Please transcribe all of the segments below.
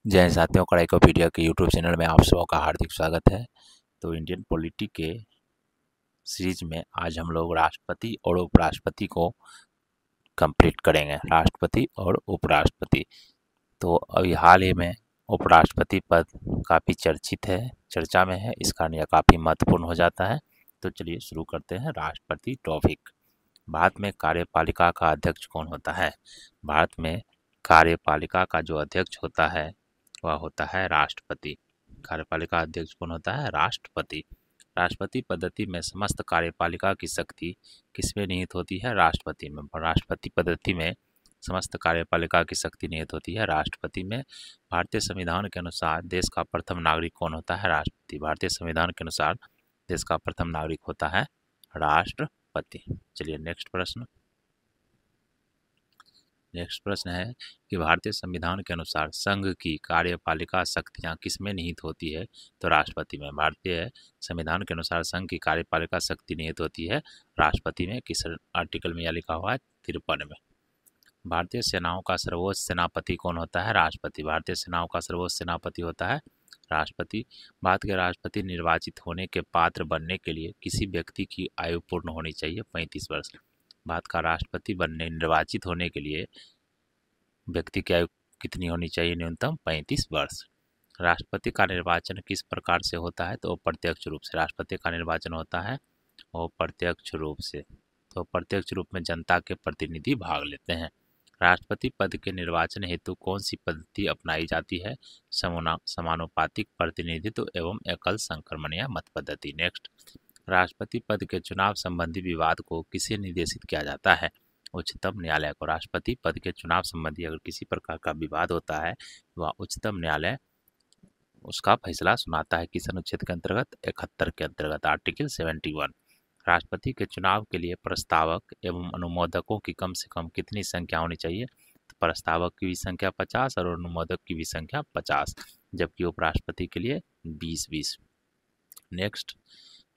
जय हिंद साथियों, कड़ाईकोपीडिया के यूट्यूब चैनल में आप सबों का हार्दिक स्वागत है। तो इंडियन पॉलिटी के सीरीज में आज हम लोग राष्ट्रपति और उपराष्ट्रपति को कंप्लीट करेंगे। राष्ट्रपति और उपराष्ट्रपति। तो अभी हाल ही में उपराष्ट्रपति पद काफ़ी चर्चित है, चर्चा में है, इस कारण यह काफ़ी महत्वपूर्ण हो जाता है। तो चलिए शुरू करते हैं राष्ट्रपति टॉपिक। भारत में कार्यपालिका का अध्यक्ष कौन होता है? भारत में कार्यपालिका का जो अध्यक्ष होता है वह होता है राष्ट्रपति। कार्यपालिका अध्यक्ष कौन होता है? राष्ट्रपति। राष्ट्रपति पद्धति में समस्त कार्यपालिका की शक्ति किसमें निहित होती है? राष्ट्रपति में। राष्ट्रपति पद्धति में समस्त कार्यपालिका की शक्ति निहित होती है राष्ट्रपति में। भारतीय संविधान के अनुसार देश का प्रथम नागरिक कौन होता है? राष्ट्रपति। भारतीय संविधान के अनुसार देश का प्रथम नागरिक होता है राष्ट्रपति। चलिए नेक्स्ट प्रश्न है कि भारतीय संविधान के अनुसार संघ की कार्यपालिका शक्तियां किसमें निहित होती है? तो राष्ट्रपति में। भारतीय संविधान के अनुसार संघ की कार्यपालिका शक्ति निहित होती है राष्ट्रपति में। किस आर्टिकल में यह लिखा हुआ है? 53 में। भारतीय सेनाओं का सर्वोच्च सेनापति कौन होता है? राष्ट्रपति। भारतीय सेनाओं का सर्वोच्च सेनापति होता है राष्ट्रपति। भारत के राष्ट्रपति निर्वाचित होने के पात्र बनने के लिए किसी व्यक्ति की आयु पूर्ण होनी चाहिए 35 वर्ष। भारत का राष्ट्रपति बनने निर्वाचित होने के लिए व्यक्ति की आयु कितनी होनी चाहिए? न्यूनतम 35 वर्ष। राष्ट्रपति का निर्वाचन किस प्रकार से होता है? तो प्रत्यक्ष रूप से। राष्ट्रपति का निर्वाचन होता है वो प्रत्यक्ष रूप से। तो प्रत्यक्ष रूप में जनता के प्रतिनिधि भाग लेते हैं। राष्ट्रपति पद के निर्वाचन हेतु कौन सी पद्धति अपनाई जाती है? समानुपातिक प्रतिनिधित्व एवं एकल संक्रमणीय मत पद्धति। नेक्स्ट, राष्ट्रपति पद के चुनाव संबंधी विवाद को किसे निर्देशित किया जाता है? उच्चतम न्यायालय को। राष्ट्रपति पद के चुनाव संबंधी अगर किसी प्रकार का विवाद होता है वह उच्चतम न्यायालय उसका फैसला सुनाता है। किस अनुच्छेद के अंतर्गत? 71 के अंतर्गत, आर्टिकल 71। राष्ट्रपति के चुनाव के लिए प्रस्तावक एवं अनुमोदकों की कम से कम कितनी संख्या होनी चाहिए? तो प्रस्तावक की भी संख्या 50 और अनुमोदक की भी संख्या 50, जबकि उपराष्ट्रपति के लिए 20-20। नेक्स्ट,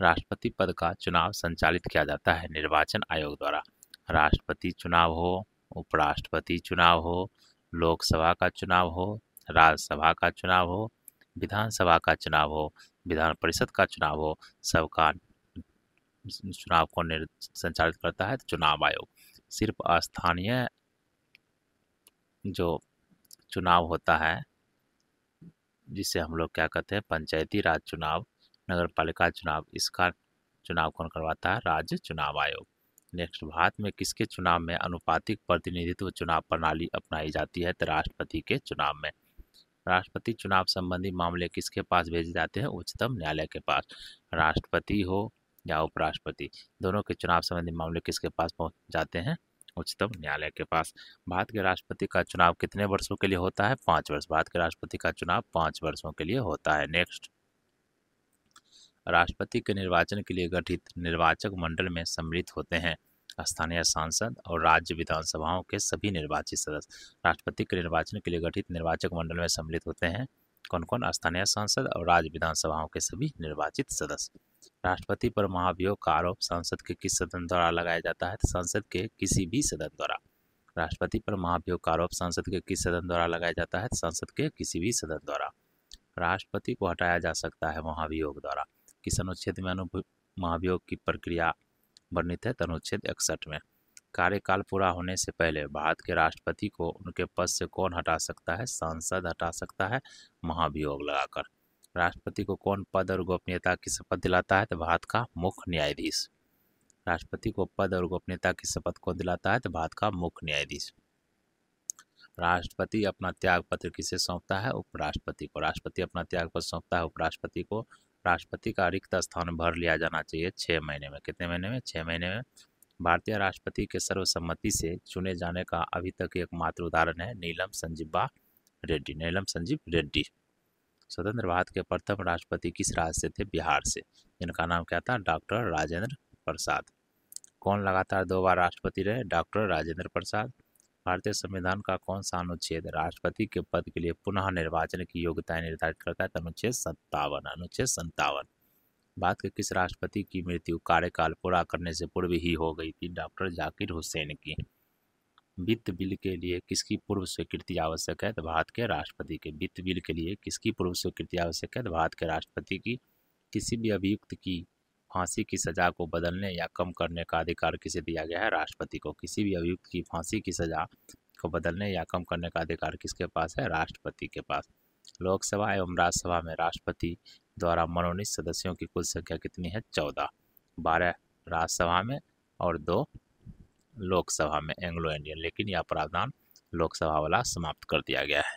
राष्ट्रपति पद का चुनाव संचालित किया जाता है निर्वाचन आयोग द्वारा। राष्ट्रपति चुनाव हो, उपराष्ट्रपति चुनाव हो, लोकसभा का चुनाव हो, राज्यसभा का चुनाव हो, विधानसभा का चुनाव हो, विधान परिषद का चुनाव हो, सबका चुनाव को संचालित करता है चुनाव आयोग। सिर्फ स्थानीय जो चुनाव होता है जिसे हम लोग क्या कहते हैं? पंचायती राज चुनाव, नगर पालिका चुनाव, इसका चुनाव कौन करवाता है? राज्य चुनाव आयोग। नेक्स्ट, भारत में किसके चुनाव में अनुपातिक प्रतिनिधित्व चुनाव प्रणाली अपनाई जाती है? तो राष्ट्रपति के चुनाव में। राष्ट्रपति चुनाव संबंधी मामले किसके पास भेजे जाते हैं? उच्चतम न्यायालय के पास। राष्ट्रपति हो या उपराष्ट्रपति, दोनों के चुनाव संबंधी मामले किसके पास पहुंच जाते हैं? उच्चतम न्यायालय के पास। भारत के राष्ट्रपति का चुनाव कितने वर्षों के लिए होता है? 5 वर्ष। भारत के राष्ट्रपति का चुनाव 5 वर्षों के लिए होता है। नेक्स्ट, राष्ट्रपति के निर्वाचन के लिए गठित निर्वाचक मंडल में सम्मिलित होते हैं स्थानीय सांसद और राज्य विधानसभाओं के सभी निर्वाचित सदस्य। राष्ट्रपति के निर्वाचन के लिए गठित निर्वाचक मंडल में सम्मिलित होते हैं कौन कौन? स्थानीय सांसद और राज्य विधानसभाओं के सभी निर्वाचित सदस्य। राष्ट्रपति पर महाभियोग का आरोप संसद के किस सदन द्वारा लगाया जाता है? संसद के किसी भी सदन द्वारा। राष्ट्रपति पर महाभियोग का आरोप संसद के किस सदन द्वारा लगाया जाता है? संसद के किसी भी सदन द्वारा। राष्ट्रपति को हटाया जा सकता है महाभियोग द्वारा। किस अनुच्छेद में महाभियोग की प्रक्रिया वर्णित है? अनुच्छेद 61 में। कार्यकाल पूरा होने से पहले भारत के राष्ट्रपति को उनके पद से कौन हटा सकता है? संसद हटा सकता है महाभियोग लगाकर। राष्ट्रपति को कौन पद और गोपनीयता की शपथ दिलाता है? तो भारत का मुख्य न्यायाधीश। राष्ट्रपति को पद और गोपनीयता की शपथ कौन दिलाता है? तो भारत का मुख्य न्यायाधीश। राष्ट्रपति अपना त्याग पत्र किसे सौंपता है? उपराष्ट्रपति को। राष्ट्रपति अपना त्याग पत्र सौंपता है उपराष्ट्रपति को। राष्ट्रपति का रिक्त स्थान भर लिया जाना चाहिए 6 महीने में। कितने महीने में? 6 महीने में। भारतीय राष्ट्रपति के सर्वसम्मति से चुने जाने का अभी तक एकमात्र उदाहरण है नीलम संजीवा रेड्डी। नीलम संजीव रेड्डी। स्वतंत्र भारत के प्रथम राष्ट्रपति किस राज्य से थे? बिहार से। इनका नाम क्या था? डॉक्टर राजेंद्र प्रसाद। कौन लगातार 2 बार राष्ट्रपति रहे? डॉक्टर राजेंद्र प्रसाद। भारतीय संविधान का कौन सा अनुच्छेद राष्ट्रपति के पद के लिए पुनः निर्वाचन की योग्यताएं निर्धारित करता है? अनुच्छेद 57। अनुच्छेद 57। भारत के किस राष्ट्रपति की मृत्यु कार्यकाल पूरा करने से पूर्व ही हो गई थी? डॉक्टर जाकिर हुसैन की वित्त बिल के लिए किसकी पूर्व स्वीकृति आवश्यक है? तो भारत के राष्ट्रपति के। वित्त बिल के लिए किसकी पूर्व स्वीकृति आवश्यक है? तो भारत के राष्ट्रपति की। किसी भी अभियुक्त की फांसी की सजा को बदलने या कम करने का अधिकार किसे दिया गया है? राष्ट्रपति को। किसी भी अभियुक्त की फांसी की सजा को बदलने या कम करने का अधिकार किसके पास है? राष्ट्रपति के पास। लोकसभा एवं राज्यसभा में राष्ट्रपति द्वारा मनोनीत सदस्यों की कुल संख्या कितनी है? 14। 12 राज्यसभा में और 2 लोकसभा में एंग्लो इंडियन, लेकिन यह प्रावधान लोकसभा वाला समाप्त कर दिया गया है।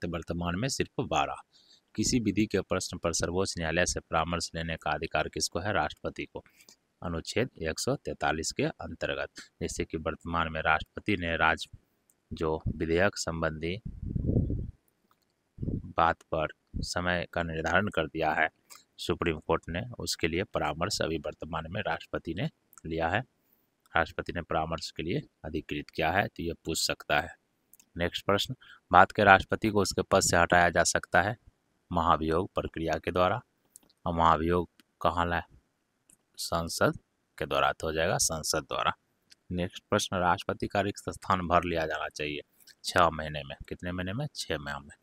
तो वर्तमान में सिर्फ 12। किसी विधि के प्रश्न पर सर्वोच्च न्यायालय से परामर्श लेने का अधिकार किसको है? राष्ट्रपति को। अनुच्छेद 143 के अंतर्गत। जैसे कि वर्तमान में राष्ट्रपति ने जो विधेयक संबंधी बात पर समय का निर्धारण कर दिया है सुप्रीम कोर्ट ने, उसके लिए परामर्श अभी वर्तमान में राष्ट्रपति ने लिया है। राष्ट्रपति ने परामर्श के लिए अधिकृत किया है, तो ये पूछ सकता है। नेक्स्ट प्रश्न, भारत के राष्ट्रपति को उसके पद से हटाया जा सकता है महाभियोग प्रक्रिया के द्वारा। और महाभियोग कहाँ लाए? संसद के द्वारा, तो हो जाएगा संसद द्वारा। नेक्स्ट प्रश्न, राष्ट्रपति का रिक्त स्थान भर लिया जाना चाहिए 6 महीने में। कितने महीने में? 6 माह में।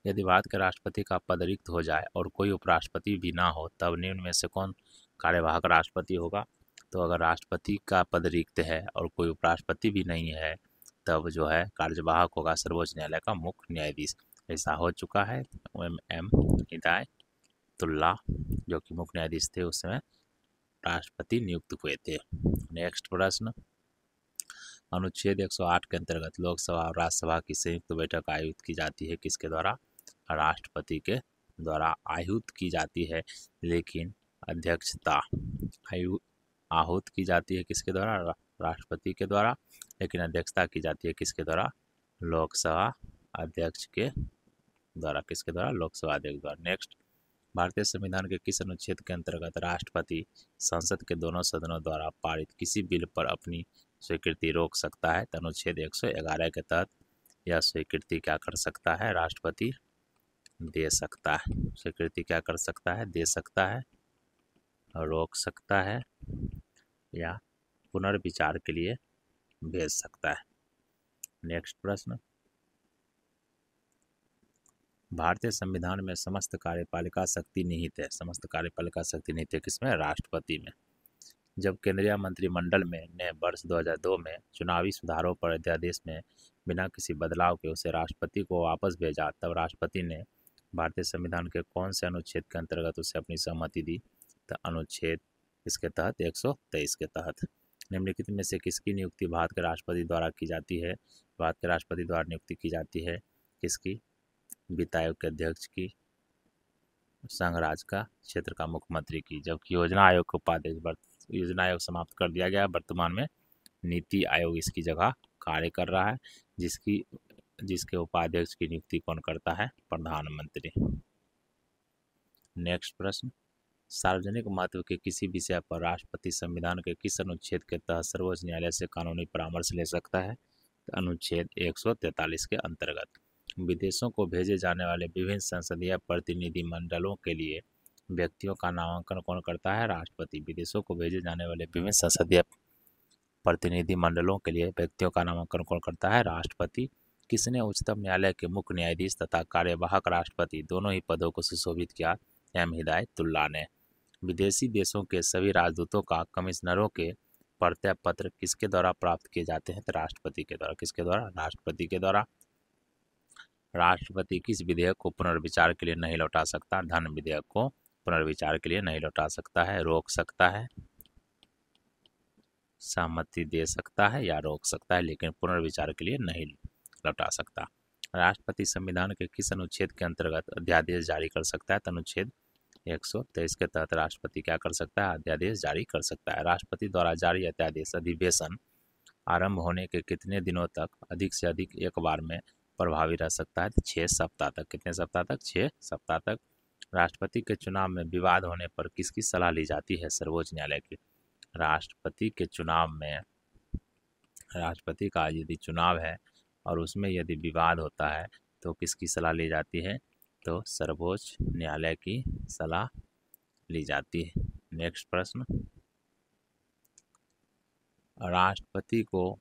यदि भारत के राष्ट्रपति का पद रिक्त हो जाए और कोई उपराष्ट्रपति भी ना हो, तब निम्न में से कौन कार्यवाहक राष्ट्रपति होगा? तो अगर राष्ट्रपति का पद रिक्त है और कोई उपराष्ट्रपति भी नहीं है, तब जो है कार्यवाहक होगा सर्वोच्च न्यायालय का मुख्य न्यायाधीश। ऐसा हो चुका है। एम हिदायतुल्लाह जो कि मुख्य न्यायाधीश थे, उस समय राष्ट्रपति नियुक्त हुए थे। नेक्स्ट प्रश्न, अनुच्छेद 108 के अंतर्गत लोकसभा और राज्यसभा की संयुक्त बैठक आयोजित की जाती है किसके द्वारा? राष्ट्रपति के द्वारा आयोजित की जाती है, लेकिन अध्यक्षता आहूत की जाती है किसके द्वारा? राष्ट्रपति के द्वारा। लेकिन अध्यक्षता की जाती है किसके द्वारा? लोकसभा अध्यक्ष के द्वारा। किसके द्वारा? लोकसभा अध्यक्ष द्वारा। नेक्स्ट, भारतीय संविधान के किस अनुच्छेद के अंतर्गत राष्ट्रपति संसद के दोनों सदनों द्वारा पारित किसी बिल पर अपनी स्वीकृति रोक सकता है? तो अनुच्छेद 111 के तहत यह स्वीकृति क्या कर सकता है? राष्ट्रपति दे सकता है। स्वीकृति क्या कर सकता है? दे सकता है, रोक सकता है या पुनर्विचार के लिए भेज सकता है। नेक्स्ट प्रश्न, भारतीय संविधान में समस्त कार्यपालिका शक्ति निहित है। समस्त कार्यपालिका शक्ति निहित है किसमें? राष्ट्रपति में। जब केंद्रीय मंत्रिमंडल ने वर्ष 2002 में चुनावी सुधारों पर अध्यादेश में बिना किसी बदलाव के उसे राष्ट्रपति को वापस भेजा, तब राष्ट्रपति ने भारतीय संविधान के कौन से अनुच्छेद के अंतर्गत उसे अपनी सहमति दी? तो अनुच्छेद इसके तहत 123 के तहत। निम्नलिखित में से किसकी नियुक्ति भारत के राष्ट्रपति द्वारा की जाती है? भारत के राष्ट्रपति द्वारा नियुक्ति की जाती है किसकी? वित्त आयोग के अध्यक्ष की, संघ राज्य का क्षेत्र का मुख्यमंत्री की। जबकि योजना आयोग के उपाध्यक्ष, योजना आयोग समाप्त कर दिया गया, वर्तमान में नीति आयोग इसकी जगह कार्य कर रहा है, जिसके उपाध्यक्ष की नियुक्ति कौन करता है? प्रधानमंत्री। नेक्स्ट प्रश्न, सार्वजनिक महत्व के किसी विषय पर राष्ट्रपति संविधान के किस अनुच्छेद के तहत सर्वोच्च न्यायालय से कानूनी परामर्श ले सकता है? तो अनुच्छेद 143 के अंतर्गत। विदेशों को भेजे जाने वाले विभिन्न संसदीय प्रतिनिधि मंडलों के लिए व्यक्तियों का नामांकन कौन करता है? राष्ट्रपति। विदेशों को भेजे जाने वाले विभिन्न संसदीय प्रतिनिधि मंडलों के लिए व्यक्तियों का नामांकन कौन करता है? राष्ट्रपति। किसने उच्चतम न्यायालय के मुख्य न्यायाधीश तथा कार्यवाहक राष्ट्रपति दोनों ही पदों को सुशोभित किया? एम हिदायतुल्लाह ने। विदेशी देशों के सभी राजदूतों का कमिश्नरों के प्रत्यय पत्र किसके द्वारा प्राप्त किए जाते हैं? तो राष्ट्रपति के द्वारा। किसके द्वारा? राष्ट्रपति के द्वारा। राष्ट्रपति किस विधेयक को पुनर्विचार के लिए नहीं लौटा सकता? धन विधेयक को पुनर्विचार के लिए नहीं लौटा सकता है, रोक सकता है, सहमति दे सकता है या रोक सकता है, लेकिन पुनर्विचार के लिए नहीं लौटा सकता। राष्ट्रपति संविधान के किस अनुच्छेद के अंतर्गत अध्यादेश जारी कर सकता है? तो अनुच्छेद 123 के तहत राष्ट्रपति क्या कर सकता है? अध्यादेश जारी कर सकता है। राष्ट्रपति द्वारा जारी अध्यादेश अधिवेशन आरंभ होने के कितने दिनों तक अधिक से अधिक एक बार में प्रभावी रह सकता है? 6 सप्ताह तक। कितने सप्ताह तक? 6 सप्ताह तक। राष्ट्रपति के चुनाव में विवाद होने पर किसकी सलाह ली जाती है? सर्वोच्च न्यायालय की। राष्ट्रपति के चुनाव में, राष्ट्रपति का यदि चुनाव है और उसमें यदि विवाद होता है तो किसकी सलाह ली जाती है? तो सर्वोच्च न्यायालय की सलाह ली जाती है। नेक्स्ट प्रश्न, राष्ट्रपति को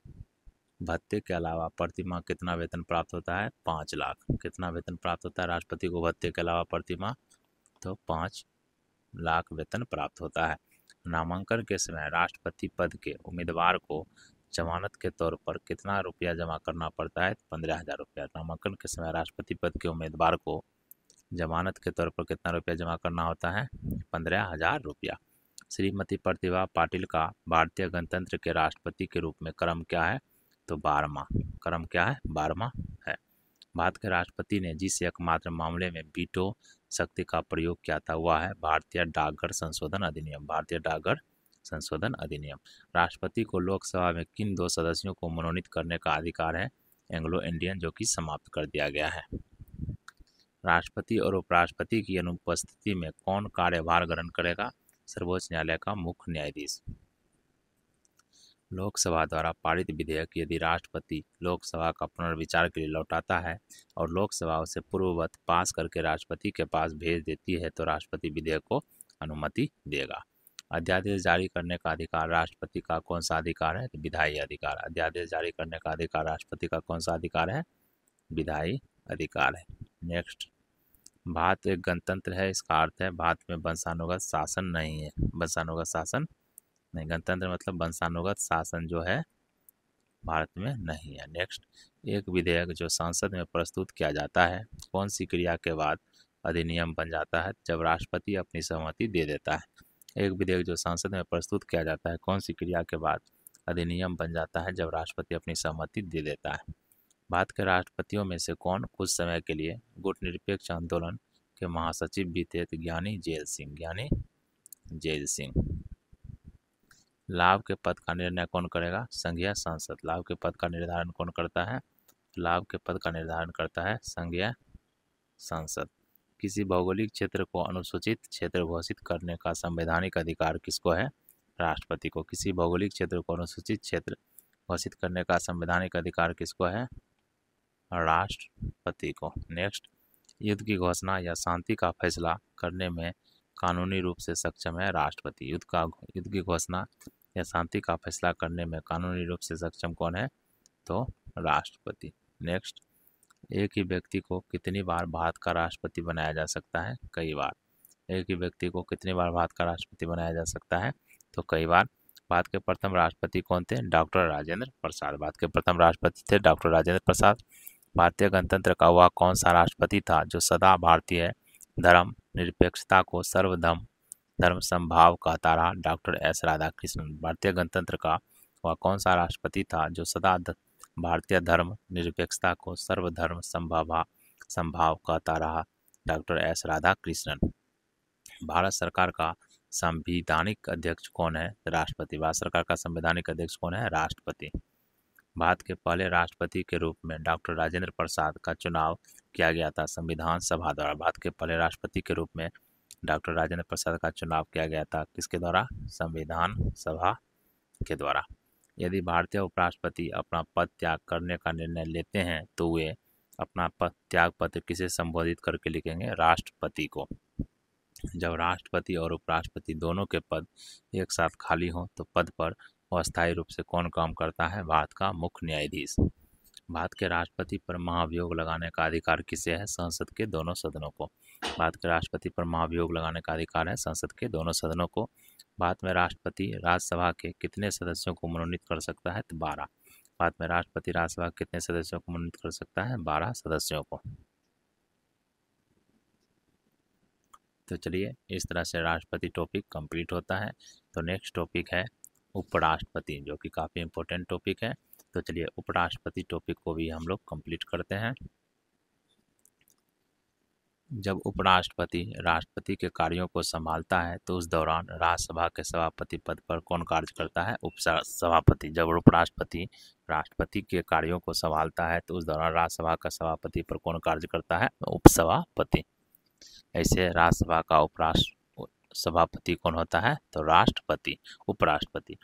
भत्ते के अलावा प्रति माह कितना वेतन प्राप्त होता है? 5 लाख। कितना वेतन प्राप्त होता है राष्ट्रपति को भत्ते के अलावा प्रति माह? तो 5 लाख वेतन प्राप्त होता है। नामांकन के समय राष्ट्रपति पद के उम्मीदवार को जमानत के तौर पर कितना रुपया जमा करना पड़ता है? 15,000 रुपया। नामांकन के समय राष्ट्रपति पद के उम्मीदवार को जमानत के तौर पर कितना रुपया जमा करना होता है? 15,000 रुपया। श्रीमती प्रतिभा पाटिल का भारतीय गणतंत्र के राष्ट्रपति के रूप में क्रम क्या है? तो 12वां। क्रम क्या है? 12वां है। भारत के राष्ट्रपति ने जिस एकमात्र मामले में वीटो शक्ति का प्रयोग किया था वह है भारतीय डाकघर संशोधन अधिनियम। भारतीय डाकघर संशोधन अधिनियम। राष्ट्रपति को लोकसभा में किन 2 सदस्यों को मनोनीत करने का अधिकार है? एंग्लो इंडियन, जो कि समाप्त कर दिया गया है। राष्ट्रपति और उपराष्ट्रपति की अनुपस्थिति में कौन कार्यभार ग्रहण करेगा? सर्वोच्च न्यायालय का मुख्य न्यायाधीश। लोकसभा द्वारा पारित विधेयक यदि राष्ट्रपति लोकसभा का पुनर्विचार के लिए लौटाता है और लोकसभा उसे पूर्ववत पास करके राष्ट्रपति के पास भेज देती है तो राष्ट्रपति विधेयक को अनुमति देगा। अध्यादेश जारी करने का अधिकार राष्ट्रपति का कौन सा अधिकार है? विधायी अधिकार। अध्यादेश जारी करने का अधिकार राष्ट्रपति का कौन सा अधिकार है? विधायी अधिकार है। नेक्स्ट, भारत एक गणतंत्र है, इसका अर्थ है भारत में वंशानुगत शासन नहीं है। वंशानुगत शासन नहीं, गणतंत्र मतलब वंशानुगत शासन जो है भारत में नहीं है। नेक्स्ट, एक विधेयक जो संसद में प्रस्तुत किया जाता है कौन सी क्रिया के बाद अधिनियम बन जाता है? जब राष्ट्रपति अपनी सहमति दे देता है। एक विधेयक जो संसद में प्रस्तुत किया जाता है कौन सी क्रिया के बाद अधिनियम बन जाता है? जब राष्ट्रपति अपनी सहमति दे देता है। भारत के राष्ट्रपतियों में से कौन कुछ समय के लिए गुटनिरपेक्ष आंदोलन के महासचिव भी थे? ज्ञानी जेल सिंह। ज्ञानी जेल सिंह। लाभ के पद का निर्णय कौन करेगा? संघीय संसद। लाभ के पद का निर्धारण कौन करता है? लाभ के पद का निर्धारण करता है संघीय संसद। किसी भौगोलिक क्षेत्र को अनुसूचित क्षेत्र घोषित करने का संवैधानिक अधिकार किसको है? राष्ट्रपति को। किसी भौगोलिक क्षेत्र को अनुसूचित क्षेत्र घोषित करने का संवैधानिक अधिकार किसको है? राष्ट्रपति को। नेक्स्ट, युद्ध की घोषणा या शांति का फैसला करने में कानूनी रूप से सक्षम है राष्ट्रपति। युद्ध की घोषणा या शांति का फैसला करने में कानूनी रूप से सक्षम कौन है? तो राष्ट्रपति। नेक्स्ट, एक ही व्यक्ति को कितनी बार भारत का राष्ट्रपति बनाया जा सकता है? कई बार। एक ही व्यक्ति को कितनी बार भारत का राष्ट्रपति बनाया जा सकता है? तो कई बार। भारत के प्रथम राष्ट्रपति कौन थे? डॉक्टर राजेंद्र प्रसाद। भारत के प्रथम राष्ट्रपति थे डॉक्टर राजेंद्र प्रसाद। भारतीय गणतंत्र का वह कौन सा राष्ट्रपति था जो सदा भारतीय धर्म निरपेक्षता को सर्वधर्म धर्म समभाव कहता रहा? Doctor S Radhakrishnan. भारतीय गणतंत्र का वह कौन सा राष्ट्रपति था जो सदा भारतीय धर्म निरपेक्षता को सर्वधर्म समभाव कहता रहा? Doctor S Radhakrishnan. भारत सरकार का संवैधानिक अध्यक्ष कौन है? राष्ट्रपति। भारत सरकार का संवैधानिक अध्यक्ष कौन है? राष्ट्रपति। भारत के पहले राष्ट्रपति के रूप में डॉक्टर राजेंद्र प्रसाद का चुनाव किया गया था संविधान सभा द्वारा। भारत के पहले राष्ट्रपति के रूप में डॉक्टर राजेंद्र प्रसाद का चुनाव किया गया था किसके द्वारा? संविधान सभा के द्वारा। यदि भारतीय उपराष्ट्रपति अपना पद त्याग करने का निर्णय लेते हैं तो वे अपना पद त्याग पत्र किसे संबोधित करके लिखेंगे? राष्ट्रपति को। जब राष्ट्रपति और उपराष्ट्रपति दोनों के पद एक साथ खाली हों तो पद पर अस्थायी रूप से कौन काम करता है? भारत का मुख्य न्यायाधीश। भारत के राष्ट्रपति पर महाभियोग लगाने का अधिकार किसे है? संसद के दोनों सदनों को। भारत के राष्ट्रपति पर महाभियोग लगाने का अधिकार है संसद के दोनों सदनों को। भारत में राष्ट्रपति राज्यसभा के कितने सदस्यों को मनोनीत कर सकता है? तो 12। भारत में राष्ट्रपति राज्यसभा के कितने सदस्यों को मनोनीत कर सकता है? 12 सदस्यों को। तो चलिए, इस तरह से राष्ट्रपति टॉपिक कंप्लीट होता है। तो नेक्स्ट टॉपिक है उपराष्ट्रपति, जो कि काफ़ी इम्पोर्टेंट टॉपिक है। तो चलिए उपराष्ट्रपति टॉपिक को भी हम लोग कंप्लीट करते हैं। जब उपराष्ट्रपति राष्ट्रपति के कार्यों को संभालता है तो उस दौरान राज्यसभा के सभापति पद पर कौन कार्य करता है? उपसभापति। जब उपराष्ट्रपति राष्ट्रपति के कार्यों को संभालता है तो उस दौरान राज्यसभा का सभापति पर कौन कार्य करता है? उपसभापति। ऐसे राज्यसभा का सभापति कौन होता है? तो राष्ट्रपति। उपराष्ट्रपति।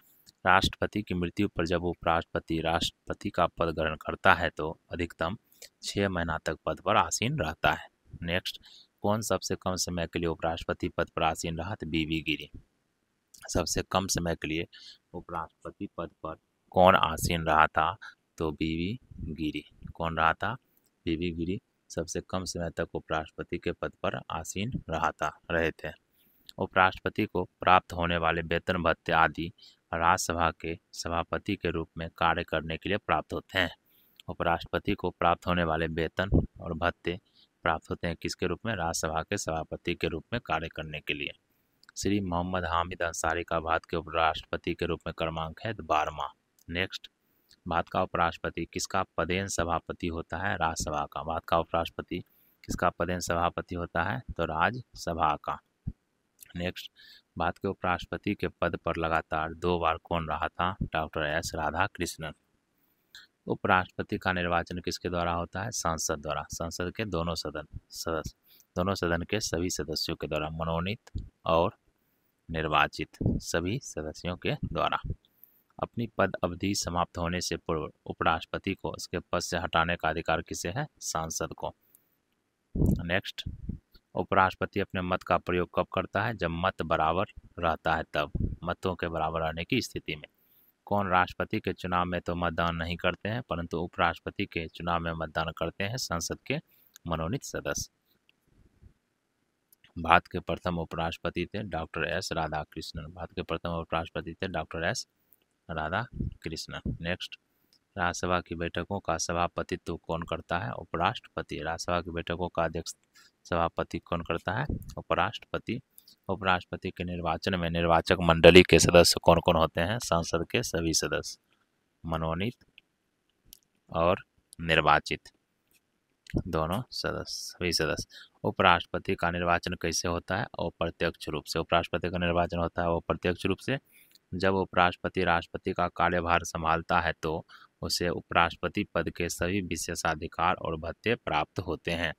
राष्ट्रपति की मृत्यु पर जब उपराष्ट्रपति राष्ट्रपति का पद ग्रहण करता है तो अधिकतम 6 महीना तक पद पर आसीन रहता है। नेक्स्ट, कौन सबसे कम समय के लिए उपराष्ट्रपति पद पर आसीन रहा? तो बीवी गिरी। सबसे कम समय के लिए उपराष्ट्रपति पद पर कौन आसीन रहा था? तो बीवी गिरी। कौन रहा था? बीवी गिरी सबसे कम समय तक उपराष्ट्रपति के पद पर आसीन रहे थे। उपराष्ट्रपति को प्राप्त होने वाले वेतन भत्ते आदि राज्यसभा के सभापति के रूप में कार्य करने के लिए प्राप्त होते हैं। उपराष्ट्रपति को प्राप्त होने वाले वेतन और भत्ते प्राप्त होते हैं किसके रूप में? राज्यसभा के सभापति के रूप में कार्य करने के लिए। श्री मोहम्मद हामिद अंसारी का भारत के उपराष्ट्रपति के रूप में क्रमांक है 12वां। नेक्स्ट, भारत का उपराष्ट्रपति किसका पदेन सभापति होता है? राज्यसभा का। भारत का उपराष्ट्रपति किसका पदेन सभापति होता है? तो राज्यसभा का। नेक्स्ट, भारत के उपराष्ट्रपति के पद पर लगातार 2 बार कौन रहा था? Doctor S Radhakrishnan. उपराष्ट्रपति का निर्वाचन किसके द्वारा होता है? संसद द्वारा। संसद के दोनों सदन के सभी सदस्यों के द्वारा मनोनीत और निर्वाचित सभी सदस्यों के द्वारा। अपनी पद अवधि समाप्त होने से पूर्व उपराष्ट्रपति को उसके पद से हटाने का अधिकार किसे है? सांसद को। नेक्स्ट, उपराष्ट्रपति अपने मत का प्रयोग कब करता है? जब मत बराबर रहता है तब। मतों के बराबर रहने की स्थिति में। कौन राष्ट्रपति के चुनाव में तो मतदान नहीं करते हैं, परंतु उपराष्ट्रपति के चुनाव में मतदान करते हैं संसद के मनोनीत सदस्य। भारत के प्रथम उपराष्ट्रपति थे डॉक्टर एस राधाकृष्णन। भारत के प्रथम उपराष्ट्रपति थे doctor S Radhakrishnan. Next, Rajya Sabha की बैठकों का सभापतित्व कौन करता है? उपराष्ट्रपति। राज्यसभा की बैठकों का अध्यक्ष सभापति कौन करता है? उपराष्ट्रपति। उपराष्ट्रपति के निर्वाचन में निर्वाचक मंडली के सदस्य कौन कौन होते हैं? संसद के सभी सदस्य, मनोनीत और निर्वाचित दोनों सभी सदस्य। उपराष्ट्रपति का निर्वाचन कैसे होता है? अप्रत्यक्ष रूप से। उपराष्ट्रपति का निर्वाचन होता है अप्रत्यक्ष रूप से। जब उपराष्ट्रपति राष्ट्रपति का कार्यभार संभालता है तो उसे उपराष्ट्रपति पद के सभी विशेषाधिकार और भत्ते प्राप्त होते हैं।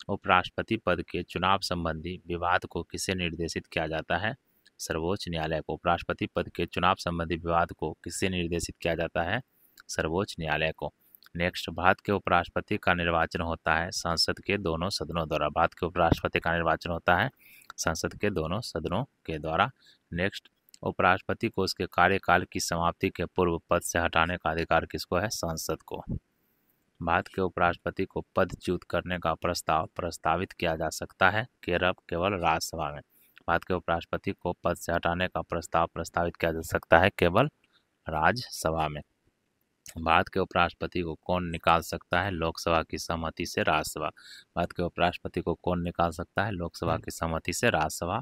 उपराष्ट्रपति पद के चुनाव संबंधी विवाद को किसे निर्देशित किया जाता है? सर्वोच्च न्यायालय को। उपराष्ट्रपति पद के चुनाव संबंधी विवाद को किससे निर्देशित किया जाता है? सर्वोच्च न्यायालय को। नेक्स्ट, भारत के उपराष्ट्रपति का निर्वाचन होता है संसद के दोनों सदनों द्वारा। भारत के उपराष्ट्रपति का निर्वाचन होता है संसद के दोनों सदनों के द्वारा। नेक्स्ट, उपराष्ट्रपति को उसके कार्यकाल की समाप्ति के पूर्व पद से हटाने का अधिकार किसको है? संसद को। भारत के उपराष्ट्रपति को पदच्युत करने का प्रस्ताव प्रस्तावित किया जा सकता है केवल राज्यसभा में। भारत के उपराष्ट्रपति को पद से हटाने का प्रस्ताव प्रस्तावित किया जा सकता है केवल राज्यसभा में। भारत के उपराष्ट्रपति को कौन निकाल सकता है? लोकसभा की सहमति से राज्यसभा। भारत के उपराष्ट्रपति को कौन निकाल सकता है? लोकसभा की सहमति से राज्यसभा।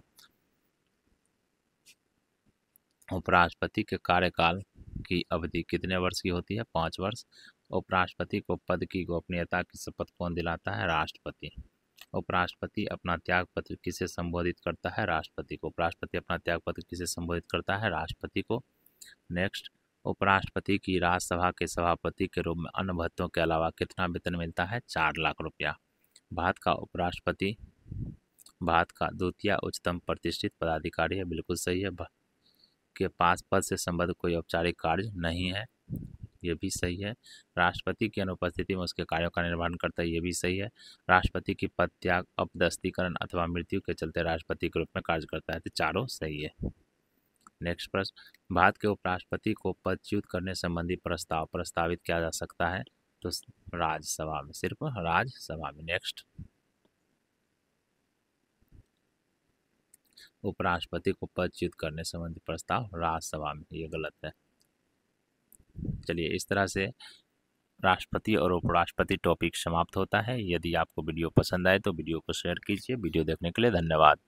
उपराष्ट्रपति के कार्यकाल की अवधि कितने वर्ष की होती है? 5 वर्ष। उपराष्ट्रपति को पद की गोपनीयता की शपथ कौन दिलाता है? राष्ट्रपति। उपराष्ट्रपति अपना त्यागपत्र किसे संबोधित करता है? राष्ट्रपति को। उपराष्ट्रपति अपना त्यागपत्र किसे संबोधित करता है? राष्ट्रपति को। नेक्स्ट, उपराष्ट्रपति की राज्यसभा के सभापति के रूप में अन्य भत्तों के अलावा कितना वेतन मिलता है? 4 लाख रुपया। भारत का उपराष्ट्रपति भारत का द्वितीय उच्चतम प्रतिष्ठित पदाधिकारी है। बिल्कुल सही है। के पास पद से संबद्ध कोई औपचारिक कार्य नहीं है, ये भी सही है। राष्ट्रपति की अनुपस्थिति में उसके कार्यों का निर्वहन करता है, ये भी सही है। राष्ट्रपति की पद त्याग, अपदस्थीकरण अथवा मृत्यु के चलते राष्ट्रपति के रूप में कार्य करता है, तो चारों सही है। नेक्स्ट प्रश्न, भारत के उपराष्ट्रपति को पदच्युत करने संबंधी प्रस्ताव प्रस्तावित किया जा सकता है? तो राज्यसभा में, सिर्फ राज्यसभा में। नेक्स्ट, उपराष्ट्रपति को पदच्युत करने संबंधी प्रस्ताव राज्यसभा में, ये गलत है। चलिए, इस तरह से राष्ट्रपति और उपराष्ट्रपति टॉपिक समाप्त होता है। यदि आपको वीडियो पसंद आए तो वीडियो को शेयर कीजिए। वीडियो देखने के लिए धन्यवाद।